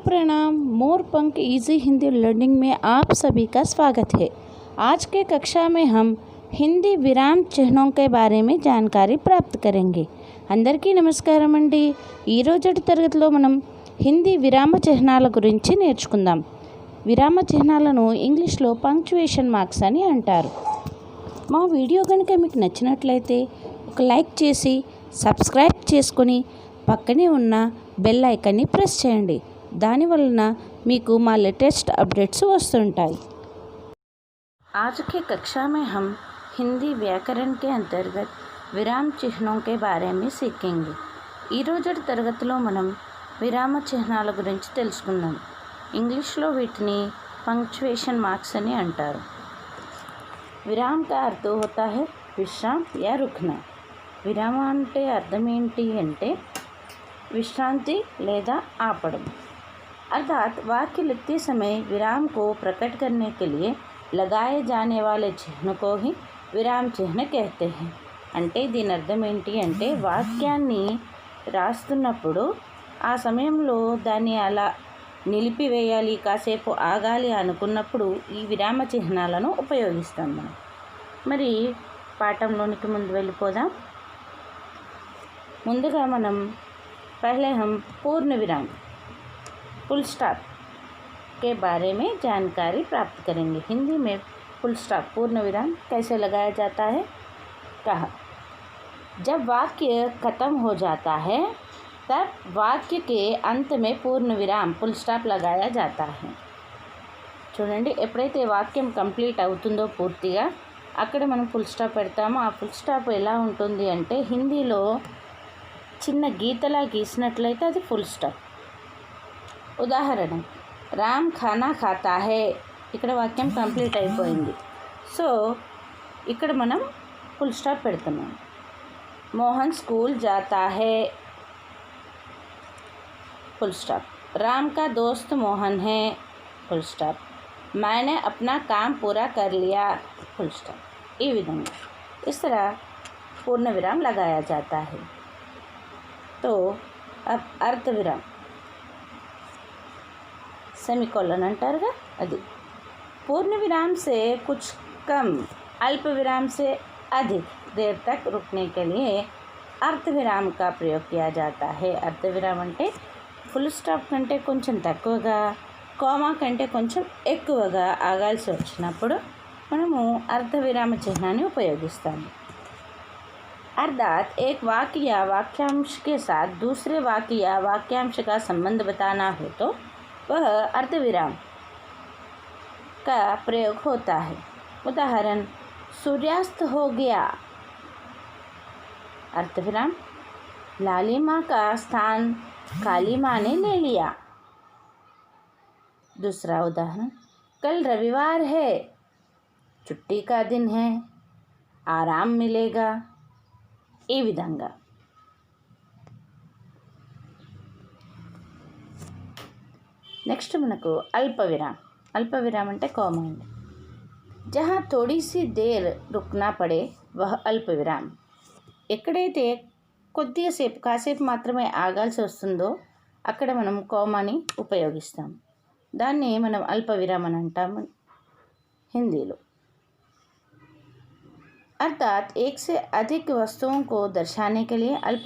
प्रणाम। मोर पंख easy Hindi learning में आप सभी का स्वागत है। आज के कक्षा में हम हिंदी विराम चिह्नों के बारे में जानकारी प्राप्त करेंगे। అందరికీ నమస్కారం అండి। ఈరోజు తరగతిలో మనం హిందీ విరామ చిహ్నాల గురించి నేర్చుకుందాం। విరామ చిహ్నాలను ఇంగ్లీష్లో పంక్చుయేషన్ మార్క్స్ అని అంటారు। మా వీడియో కనుక మీకు నచ్చినట్లయితే ఒక లైక్ చేసి సబ్స్క్రైబ్ చేసుకొని పక్కనే ఉన్న బెల్ ఐకాన్ని ప్రెస్ చేయండి। దానివలన మీకు మా लेटेस्ट अपडेट्स वस्तुंटाई। आज के कक्षा में हम हिंदी व्याकरण के अंतर्गत विराम चिह्नों के बारे में सीखेंगे। ఈ రోజు తరగతిలో మనం విరామ చిహ్నాల గురించి తెలుసుకుందాం। ఇంగ్లీష్లో వీటిని पंक्चुएशन మార్క్స్ అని అంటారు। విరామ का अर्थ होता है विश्राम या रुकना। విరామ అంటే అర్థం ఏంటి అంటే विश्रांति లేదా ఆపడం। अर्थात वाक्य लिखते समय विराम को प्रकट करने के लिए लगाए जाने वाले चिन्ह को ही विराम चिन्ह कहते हैं। అంటే దీని అర్థం ఏంటి అంటే వాక్యాన్ని రాస్తున్నప్పుడు ఆ సమయంలో దాన్ని అలా నిలిపివేయాలి, కాసేపు ఆగాలి అనుకున్నప్పుడు ఈ విరామ చిహ్నాలను ఉపయోగిస్తాం మనం। మరి పాఠంలోనికి ముందు వెళ్ళిపోదాం। ముందుగా మనం पहले हम पूर्ण विराम फुल स्टॉप के बारे में जानकारी प्राप्त करेंगे। हिंदी में फुल स्टॉप पूर्ण विराम कैसे लगाया जाता है। कहा, जब वाक्य ख़त्म हो जाता है तब वाक्य के अंत में पूर्ण विराम फुल स्टॉप लगाया जाता है। చూడండి, ఎప్పుడైతే వాక్యం కంప్లీట్ అవుతుందో పూర్తిగా అక్కడ మనం ఫుల్ స్టాప్ పెడతామో ఆ ఫుల్ స్టాప్ ఎలా ఉంటుంది అంటే హిందీలో చిన్న గీతలా గీసినట్లయితే అది ఫుల్ స్టాప్। ఉదాహరణ, రామ్ ఖానా ఖాతా హై, ఇక్కడ వాక్యం కంప్లీట్ అయిపోయింది, సో ఇక్కడ మనం ఫుల్ స్టాప్ పెడుతున్నాం। మోహన్ స్కూల్ జాతా హై, ఫుల్ స్టాప్। రామ్ కా దోస్త్ మోహన్ హై, ఫుల్ స్టాప్। मैंने अपना काम पूरा कर लिया, फुल स्टॉप। ఈ విధంగా इस तरह पूर्ण विराम लगाया जाता है। तो अब अर्थ विराम सेमीकोलन अंटारुगा, अदि पूर्ण विराम से कुछ कम अल्प विराम से अधिक देर तक रुकने के लिए अर्थ विराम का प्रयोग किया जाता है। अर्थ विराम అంటే ఫుల్ స్టాప్ కంటే కొంచెం తక్కువగా, కోమా కంటే కొంచెం ఎక్కువగా ఆగాల్సి వచ్చినప్పుడు మనము అర్ధ విరామ చిహ్నాన్ని ఉపయోగిస్తాము। अर्थात एक वाक्य या वाक्यांश के साथ दूसरे वाक्य या वाक्यांश का संबंध बताना हो तो वह अर्धविराम का प्रयोग होता है। उदाहरण, सूर्यास्त हो गया, अर्धविराम। लालिमा का स्थान काली माँ ने ले लिया। दूसरा उदाहरण, कल रविवार है, छुट्टी का दिन है, आराम मिलेगा। ఈ విధంగా నెక్స్ట్ మనకు అల్పవిరామ్। అల్పవిరామ్ అంటే కోమా అండి। జहाँ थोड़ी सी देर रुकना पड़े वह अल्पविराम। ఎక్కడైతే కొద్దిగా సేపు కాసేపు మాత్రమే ఆగాల్సి వస్తుందో అక్కడ మనం కోమాని ఉపయోగిస్తాం, దాన్ని మనం అల్పవిరామ్ అని అంటాము హిందీలో। अर्थात एक से अधिक वस्तुओं को दर्शाने के लिए अल्प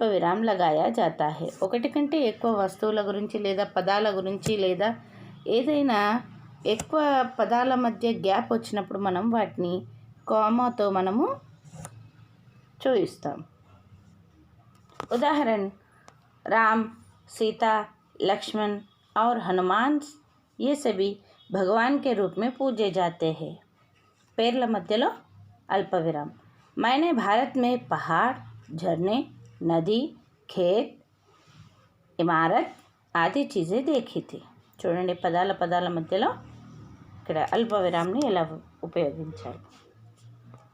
विराम लगाया जाता है। ఒకటి కంటే ఎక్కువ వస్తువుల గురించి లేదా పదాల గురించి లేదా ఏదైనా ఎక్కువ పదాల మధ్య గ్యాప్ వచ్చినప్పుడు మనం వాటిని కామాతో మనము చూపిస్తాం। उदाहरण, राम, सीता, लक्ष्मण और हनुमान ये सभी भगवान के रूप में पूजे जाते हैं। పేర్ల మధ్యలో అల్పవిరామ్। मैंने भारत में पहाड़, झरने, नदी, खेत, इमारत आदि चीज़ें देखी थी। చూడండి, పదాల మధ్యలో ఇక్కడ అల్పవిరామ్ని ఎలా ఉపయోగించాలి।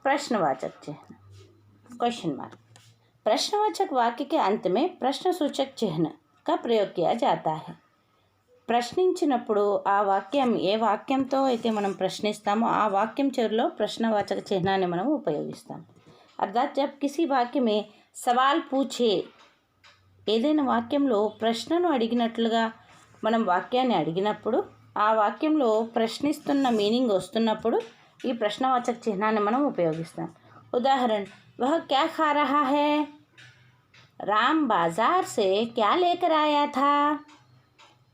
प्रश्नवाचक चिन्ह, क्वेश्चन मार्क। प्रश्नवाचक वाक्य के अंत में प्रश्नसूचक चिन्ह का प्रयोग किया जाता है। ప్రశ్నించినప్పుడు ఆ వాక్యం ఏ వాక్యంతో అయితే మనం ప్రశ్నిస్తామో ఆ వాక్యం చివరిలో ప్రశ్నవాచక చిహ్నాన్ని మనం ఉపయోగిస్తాం। अर्थात जब किसी वाक्य में सवाल पूछे ఏదైనా వాక్యంలో ప్రశ్నను అడిగినట్లుగా మనం వాక్యాన్ని అడిగినప్పుడు ఆ వాక్యంలో ప్రశ్నిస్తున్న మీనింగ్ వస్తున్నప్పుడు ఈ ప్రశ్నవాచక చిహ్నాన్ని మనం ఉపయోగిస్తాం. ఉదాహరణ, వహ క్యా ఖా రహా హై? राम बाजार से क्या लेकर आया था?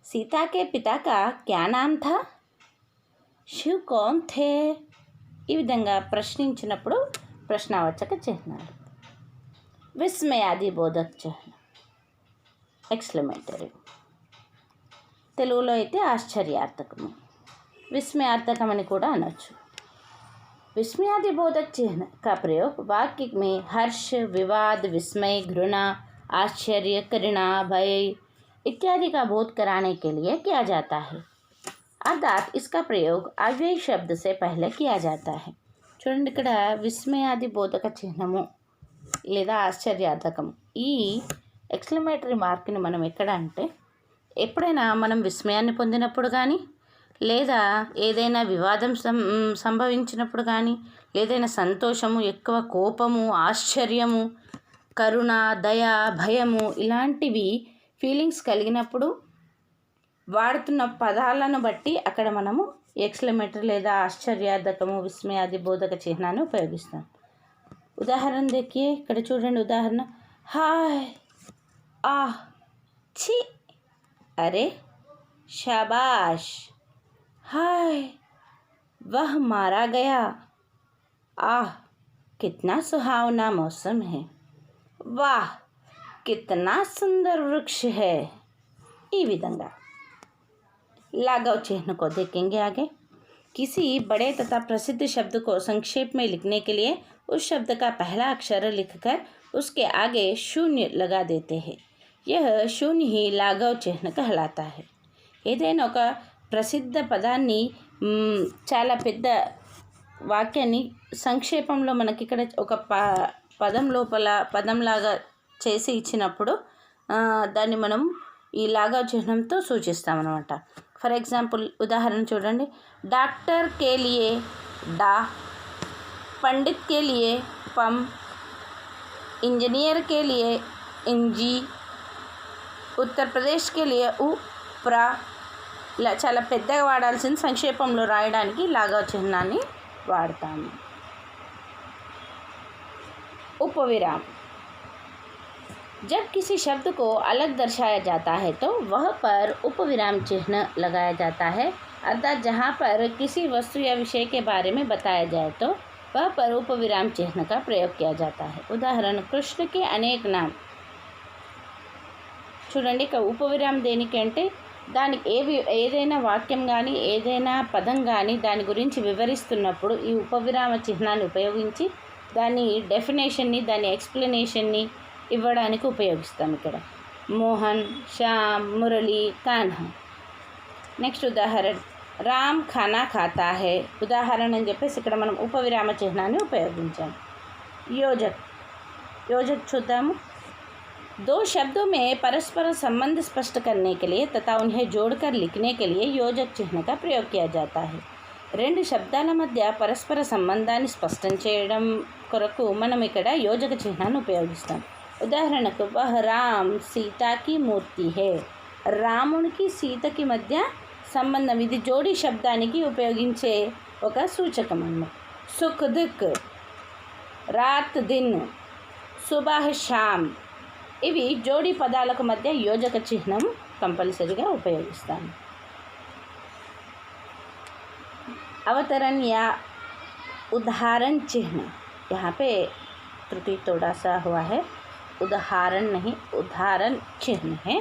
सीता के पिता का क्या नाम था? शिव कौन थे? ఈ విధంగా ప్రశ్నించినప్పుడు ప్రశ్నవాచక చిహ్నాలు. విస్మయాది బోధక చిహ్నం ఎక్స్క్లమేటరీ. తెలుగులో అయితే ఆశ్చర్యార్థకము, విస్మయార్థకం అని కూడా అనొచ్చు. विस्मयादि बोधक चिन्ह का प्रयोग वाक्य में हर्ष, विवाद, विस्मय, घृणा, आश्चर्य, करुणा, भय इत्यादि का बोध कराने के लिए किया जाता है. अर्थात इसका प्रयोग अव्यय शब्द से पहले किया जाता है. చూడండి, ఇక్కడ విస్మయాది బోధక చిహ్నము లేదా ఆశ్చర్యార్థకము, ఈ ఎక్స్క్లమేటరీ మార్క్ని మనం ఎక్కడ అంటే ఎప్పుడైనా మనం విస్మయాన్ని పొందినప్పుడు కానీ, లేదా ఏదైనా వివాదం సంభవించినప్పుడు కానీ, ఏదైనా సంతోషము, ఎక్కువ కోపము, ఆశ్చర్యము, కరుణ, దయ, భయము ఇలాంటివి ఫీలింగ్స్ కలిగినప్పుడు వాడుతున్న పదాలను బట్టి అక్కడ మనము ఎక్స్క్లమేటరీ లేదా ఆశ్చర్యార్థకము, విస్మయాది బోధక చిహ్నాన్ని ఉపయోగిస్తాం. ఉదాహరణ देखिए, ఇక్కడ చూడండి. ఉదాహరణ, హాయ్, ఆహ్, ఛీ, అరే, शाबाश, हाय, वह मारा गया, आह, कितना सुहावना मौसम है, वाह, कितना सुंदर वृक्ष है. ఈ విధంగా लाघव चिन्ह को देखेंगे आगे. किसी बड़े तथा प्रसिद्ध शब्द को संक्षेप में लिखने के लिए उस शब्द का पहला अक्षर लिखकर उसके आगे शून्य लगा देते हैं. यह शून्य ही लाघव चिन्ह कहलाता है. ఏదైనా ఒక ప్రసిద్ధ పదాన్ని, చాలా పెద్ద వాక్యాన్ని సంక్షేపంలో మనకి ఇక్కడ ఒక పదం లోపల పదంలాగా చేసి ఇచ్చినప్పుడు దాన్ని మనం ఈ లాఘవ చిహ్నంతో సూచిస్తామన్నమాట. ఫర్ ఎగ్జాంపుల్ ఉదాహరణ చూడండి. డాక్టర్ కే లియే డా, పండిత్ కే లియే పం, ఇంజనీర్ కే లియే ఇంజీ, ఉత్తరప్రదేశ్ కే లియే ఉ ప్రా. ఇలా చాలా పెద్దగా వాడాల్సిన సంక్షేపంలో రాయడానికి లాఘవ చిహ్నాన్ని వాడతాము. उपविराम, जब किसी शब्द को अलग दर्शाया जाता है तो वह पर उपविराम चिन्ह लगाया जाता है. अर्थात जहाँ पर किसी वस्तु या विषय के बारे में बताया जाए तो वह पर उपविराम चिन्ह का प्रयोग किया जाता है. उदाहरण, कृष्ण के अनेक नाम. చూడండి, ఇక ఉపవిరాం దేనికి అంటే దానికి ఏదైనా వాక్యం కానీ ఏదైనా పదం కానీ దాని గురించి వివరిస్తున్నప్పుడు ఈ ఉపవిరామ చిహ్నాన్ని ఉపయోగించి దాని డెఫినేషన్ని, దాని ఎక్స్ప్లెనేషన్ని ఇవ్వడానికి ఉపయోగిస్తాం. ఇక్కడ మోహన్, శ్యామ్, మురళి, కాన్హా. నెక్స్ట్ ఉదాహరణ, రామ్ ఖానా ఖాతా హై. ఉదాహరణ అని చెప్పేసి ఇక్కడ మనం ఉపవిరామ చిహ్నాన్ని ఉపయోగించాం. योजक చూద్దాము. दो शब्दों में परस्पर संबंध स्पष्ट करने के लिए तथा उन्हें जोड़कर लिखने के लिए योजक चिन्ह का प्रयोग किया जाता है. రెండు శబ్దాల మధ్య పరస్పర సంబంధాన్ని స్పష్టం చేయడం కొరకు మనం ఇక్కడ యోజక చిహ్నాన్ని ఉపయోగిస్తాం. ఉదాహరణకు, వహ్ రామ్ సీతాకి మూర్తి హే. రామునికి సీతకి మధ్య సంబంధం, ఇది జోడీ శబ్దానికి ఉపయోగించే ఒక సూచకం అన్నమాట. సుఖ్ దుఃఖ్, రాత్ దిన్, సుబహ్ షామ్, ఇవి జోడీ పదాలకు మధ్య యోజక చిహ్నం కంపల్సరీగా ఉపయోగిస్తాము. अवतरण या उदाहरण चिन्ह, यहाँ पे त्रुटि थोड़ा सा हुआ है, उदाहरण नहीं उदाहरण चिन्ह है.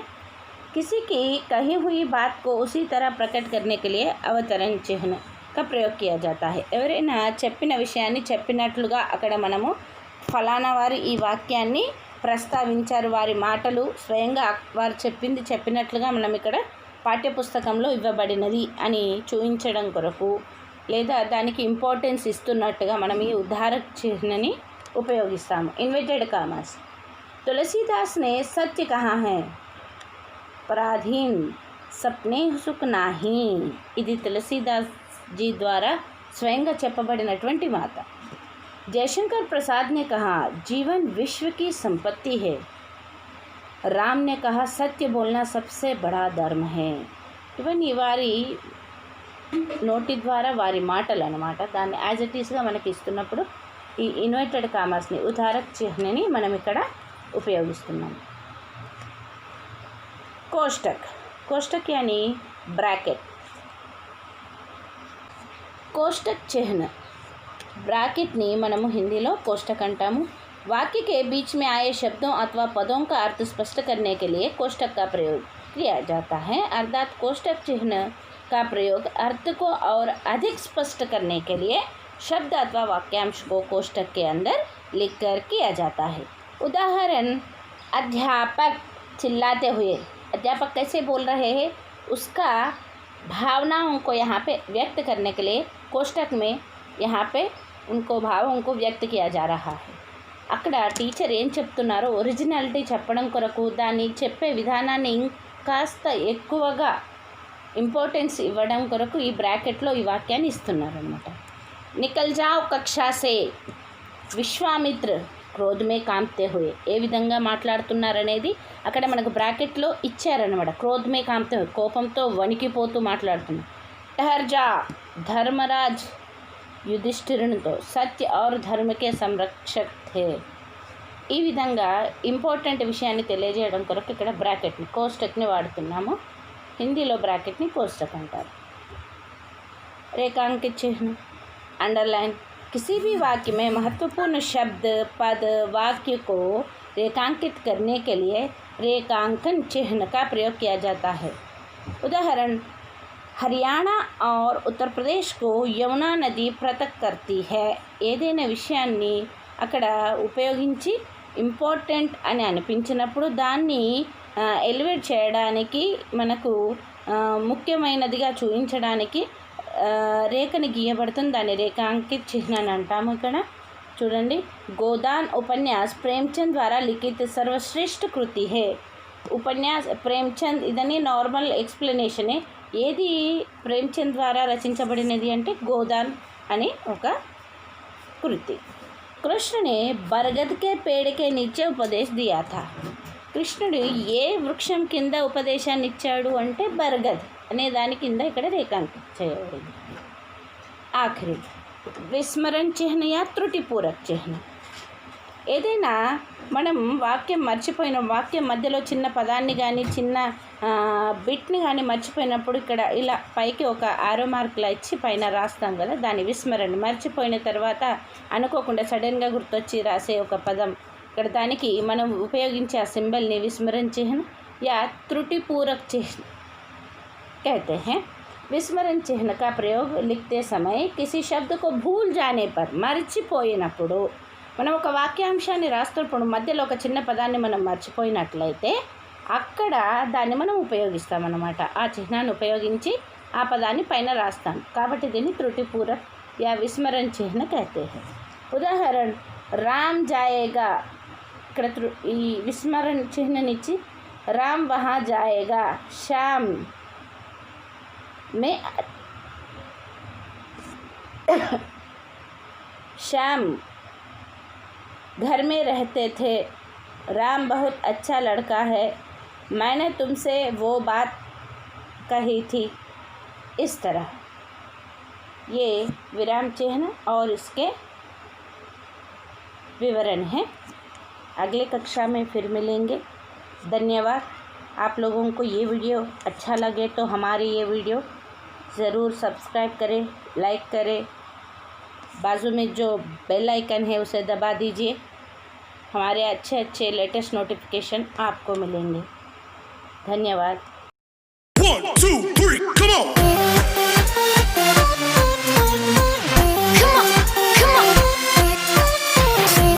किसी की कही हुई बात को उसी तरह प्रकट करने के लिए अवतरण चिन्ह का प्रयोग किया जाता है. ఎవరైనా చెప్పిన విషయాన్ని చెప్పినట్లుగా అక్కడ మనము ఫలానా వారు ఈ వాక్యాన్ని ప్రస్తావించారు, వారి మాటలు స్వయంగా వారు చెప్పింది చెప్పినట్లుగా మనం ఇక్కడ పాఠ్యపుస్తకంలో ఇవ్వబడినది అని చూపించడం కొరకు లేదా దానికి ఇంపార్టెన్స్ ఇస్తున్నట్టుగా మనం ఈ ఉదాహరణ చిహ్నని ఉపయోగిస్తాము. Inverted commas. तुलसीदास ने सत्य कहा है, पराधीन सपने सुख नाही. ఇది తులసీదాస్ జీ ద్వారా స్వయంగా చెప్పబడినటువంటి మాట. जयशंकर प्रसाद ने कहा, जीवन विश्व की संपत्ति है, राम ने कहा सत्य बोलना सबसे बड़ा धर्म है. ఇవన్నీ వారి నోటి ద్వారా వారి మాటలు అన్నమాట. దాన్ని యాజ్ ఇట్ ఈస్గా మనకి ఇస్తున్నప్పుడు ఈ ఇన్వర్టెడ్ కామర్స్ని ఉదాహరణ చిహ్నని మనం ఇక్కడ ఉపయోగిస్తున్నాం. కోష్టక్. కోష్టక్ यानी ब्रैकेट. कोष्टक चिह्न ब्रैकेटनी मनमु हिंदीलो कोष्टक अंटामु. वाक्य के बीच में आए शब्दों अथवा पदों का अर्थ स्पष्ट करने के लिए कोष्टक का प्रयोग किया जाता है. अर्थात कोष्टक चिह्न का प्रयोग अर्थ को और अधिक स्पष्ट करने के लिए शब्द अथवा वाक्यांश को कोष्टक के अंदर लिखकर किया जाता है. उदाहरण, अध्यापक चिल्लाते हुए. अध्यापक कैसे बोल रहे हैं उसका भावनाओं को यहाँ पे व्यक्त करने के लिए कोष्टक में यहाँ पे उनको भावों को व्यक्त किया जा रहा है. అక్కడ టీచర్ ఏం చెప్తున్నారో ఒరిజినాలిటీ చెప్పడం కొరకు దాన్ని చెప్పే విధానాన్ని ఇంకాస్త ఎక్కువగా ఇంపార్టెన్స్ ఇవ్వడం కొరకు ఈ బ్రాకెట్లో ఈ వాక్యాన్ని ఇస్తున్నారన్నమాట. నికల్ జావ్ కక్షా సే. విశ్వామిత్ర క్రోధ్ మే కాంప్తే హుయే. ఏ విధంగా మాట్లాడుతున్నారనేది అక్కడ మనకు బ్రాకెట్లో ఇచ్చారనమాట. క్రోధ్ మే కాంప్తే హుయే, కోపంతో వణికిపోతూ మాట్లాడుతున్నారు. టహర్జా. ధర్మరాజ్ యుధిష్ఠిరునితో సత్య और ధర్మ के సంరక్షక్ थे. ఈ విధంగా ఇంపార్టెంట్ విషయాన్ని తెలియజేయడం కొరకు ఇక్కడ బ్రాకెట్ని కోష్టక్ని వాడుతున్నాము. హిందీలో బ్రాకెట్ని కోష్టక్ అంటారు. रेखांकित चिह्न अंडरलाइन. किसी भी वाक्य में महत्वपूर्ण शब्द, पद, वाक्य को रेखांकित करने के लिए रेखांकन चिह्न का प्रयोग किया जाता है. उदाहरण, हरियाणा और उत्तर प्रदेश को यमुना नदी पृथक करती है. ఏదైనా విషయాన్ని అక్కడ ఉపయోగించి ఇంపార్టెంట్ అని అనిపించినప్పుడు దాన్ని ఎలివేట్ చేయడానికి మనకు ముఖ్యమైనదిగా చూపించడానికి రేఖని గీయబడుతుంది. దాన్ని రేఖాంకిత చిహ్నం అని అంటాము. ఇక్కడ చూడండి, గోదాన్ ఉపన్యాస్ ప్రేమ్చంద్ ద్వారా లిఖిత సర్వశ్రేష్ఠ కృతి హే. ఉపన్యాస్ ప్రేమ్చంద్ ఇదని నార్మల్ ఎక్స్ప్లెనేషనే. ఏది ప్రేమ్చంద్ ద్వారా రచించబడినది అంటే గోదాన్ అని ఒక కృతి. కృష్ణ ने बरगद के पेड़ के नीचे उपदेश दिया था. కృష్ణుడు ఏ వృక్షం కింద ఉపదేశాన్ని ఇచ్చాడు అంటే బర్గద్ అనే దాని కింద ఇక్కడ రేఖాంకిత చేయబడింది. ఆఖరి విస్మరణ చిహ్న యా త్రుటిపూరక చిహ్న. ఏదైనా మనం వాక్యం మర్చిపోయిన వాక్యం మధ్యలో చిన్న పదాన్ని కానీ చిన్న బిట్ని కానీ మర్చిపోయినప్పుడు ఇక్కడ ఇలా పైకి ఒక ఆరో మార్కులా ఇచ్చి పైన రాస్తాం కదా, దాని విస్మరణ. మర్చిపోయిన తర్వాత అనుకోకుండా సడన్గా గుర్తొచ్చి రాసే ఒక పదం, ఇక్కడ దానికి మనం ఉపయోగించే ఆ సింబల్ని విస్మరణ చిహ్న या त्रुटिपूरक चिह्न कहते हैं. विस्मरण चिह्न का प्रयोग लिखते समय किसी शब्द को भूल जाने पर మర్చిపోయినప్పుడు మనం ఒక వాక్యాంశాన్ని రాస్తున్నప్పుడు మధ్యలో ఒక చిన్న పదాన్ని మనం మర్చిపోయినట్లయితే అక్కడ దాన్ని మనం ఉపయోగిస్తామన్నమాట. ఆ చిహ్నాన్ని ఉపయోగించి ఆ పదాన్ని పైన రాస్తాం. కాబట్టి దీన్ని త్రుటిపూరక్ या విస్మరణ చిహ్న कहते हैं. ఉదాహరణ, రామ్ జాయేగా. ఇక్కడ ఈ విస్మరణ చిహ్ననిచ్చి राम वहाँ जाएगा. शाम में शाम घर में रहते थे. राम बहुत अच्छा लड़का है. मैंने तुमसे वो बात कही थी. इस तरह ये विराम चिह्न और इसके विवरण हैं. अगले कक्षा में फिर मिलेंगे. धन्यवाद. आप लोगों को ये वीडियो अच्छा लगे तो हमारी ये वीडियो ज़रूर सब्सक्राइब करें, लाइक करें. बाजू में जो बेल आइकन है उसे दबा दीजिए. हमारे अच्छे अच्छे लेटेस्ट नोटिफिकेशन आपको मिलेंगे. धन्यवाद. 1 2 3 come on.